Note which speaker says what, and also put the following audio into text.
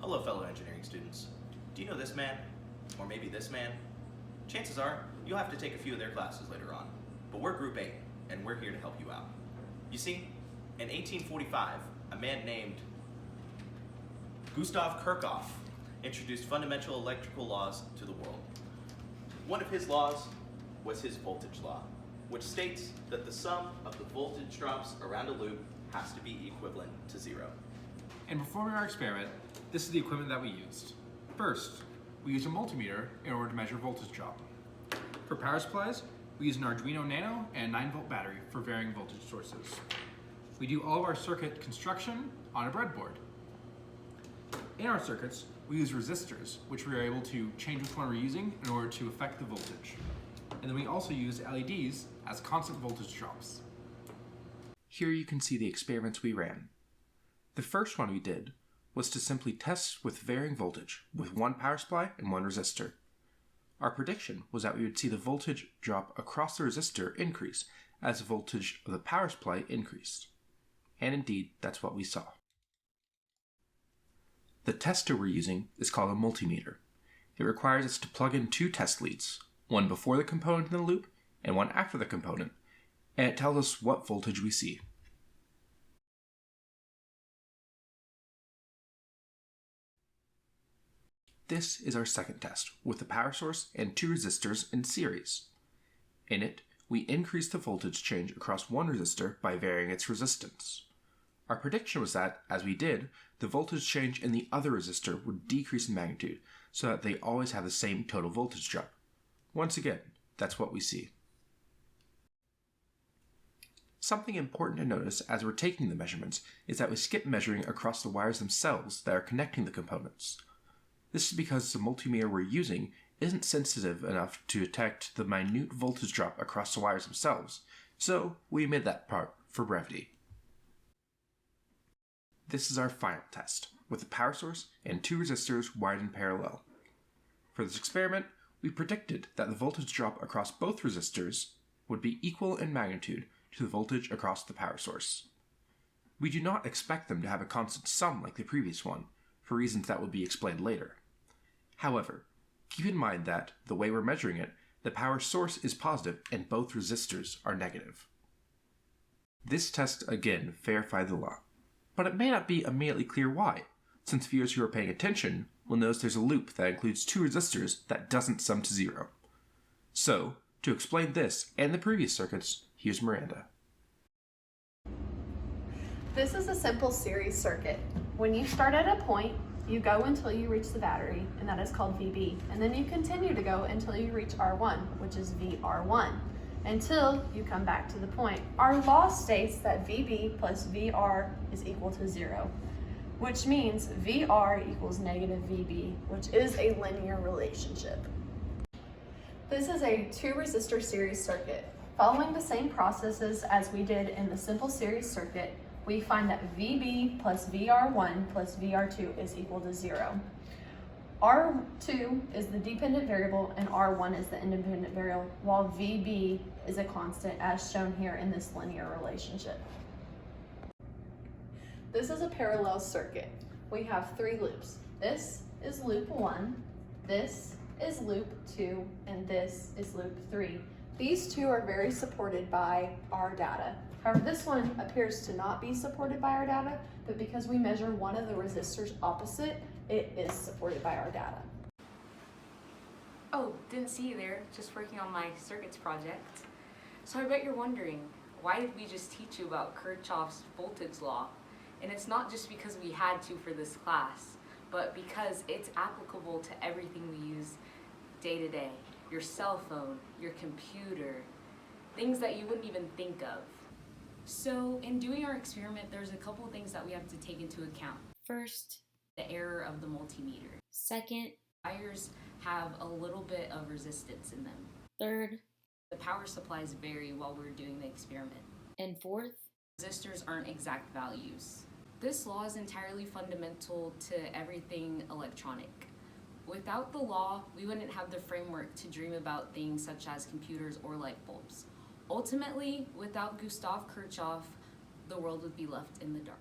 Speaker 1: Hello fellow engineering students. Do you know this man? Or maybe this man? Chances are, you'll have to take a few of their classes later on. But we're Group 8, and we're here to help you out. You see, in 1845, a man named Gustav Kirchhoff introduced fundamental electrical laws to the world. One of his laws was his voltage law, which states that the sum of the voltage drops around a loop has to be equivalent to 0.
Speaker 2: In performing our experiment, this is the equipment that we used. First, we used a multimeter in order to measure voltage drop. For power supplies, we use an Arduino Nano and a 9-volt battery for varying voltage sources. We do all of our circuit construction on a breadboard. In our circuits, we use resistors, which we are able to change which one we're using in order to affect the voltage. And then we also use LEDs as constant voltage drops. Here you can see the experiments we ran. The first one we did was to simply test with varying voltage with one power supply and one resistor. Our prediction was that we would see the voltage drop across the resistor increase as the voltage of the power supply increased. And indeed, that's what we saw. The tester we're using is called a multimeter. It requires us to plug in 2 test leads, one before the component in the loop and one after the component, and it tells us what voltage we see. This is our second test, with the power source and 2 resistors in series. In it, we increase the voltage change across one resistor by varying its resistance. Our prediction was that, as we did, the voltage change in the other resistor would decrease in magnitude, so that they always have the same total voltage drop. Once again, that's what we see. Something important to notice as we're taking the measurements is that we skip measuring across the wires themselves that are connecting the components. This is because the multimeter we're using isn't sensitive enough to detect the minute voltage drop across the wires themselves, so we omit that part for brevity. This is our final test, with the power source and 2 resistors wired in parallel. For this experiment, we predicted that the voltage drop across both resistors would be equal in magnitude to the voltage across the power source. We do not expect them to have a constant sum like the previous one, for reasons that will be explained later. However, keep in mind that, the way we're measuring it, the power source is positive and both resistors are negative. This test again verified the law, but it may not be immediately clear why, since viewers who are paying attention will notice there's a loop that includes 2 resistors that doesn't sum to 0. So, to explain this and the previous circuits, here's Miranda.
Speaker 3: This is a simple series circuit. When you start at a point, you go until you reach the battery, and that is called VB, and then you continue to go until you reach R1, which is VR1, until you come back to the point. Our law states that VB plus VR is equal to 0, which means VR equals negative VB, which is a linear relationship. This is a 2 resistor series circuit. Following the same processes as we did in the simple series circuit, we find that VB plus VR1 plus VR2 is equal to 0. R2 is the dependent variable and R1 is the independent variable, while VB is a constant as shown here in this linear relationship. This is a parallel circuit. We have 3 loops. This is loop 1, this is loop 2, and this is loop 3. These 2 are very supported by our data. However, this one appears to not be supported by our data, but because we measure one of the resistors opposite, it is supported by our data.
Speaker 4: Oh, didn't see you there, just working on my circuits project. So I bet you're wondering, why did we just teach you about Kirchhoff's voltage law? And it's not just because we had to for this class, but because it's applicable to everything we use day to day. Your cell phone, your computer, things that you wouldn't even think of. So in doing our experiment, there's a couple of things that we have to take into account. First, the error of the multimeter. Second, wires have a little bit of resistance in them. Third, the power supplies vary while we're doing the experiment. And fourth, resistors aren't exact values. This law is entirely fundamental to everything electronic. Without the law, we wouldn't have the framework to dream about things such as computers or light bulbs. Ultimately, without Gustav Kirchhoff, the world would be left in the dark.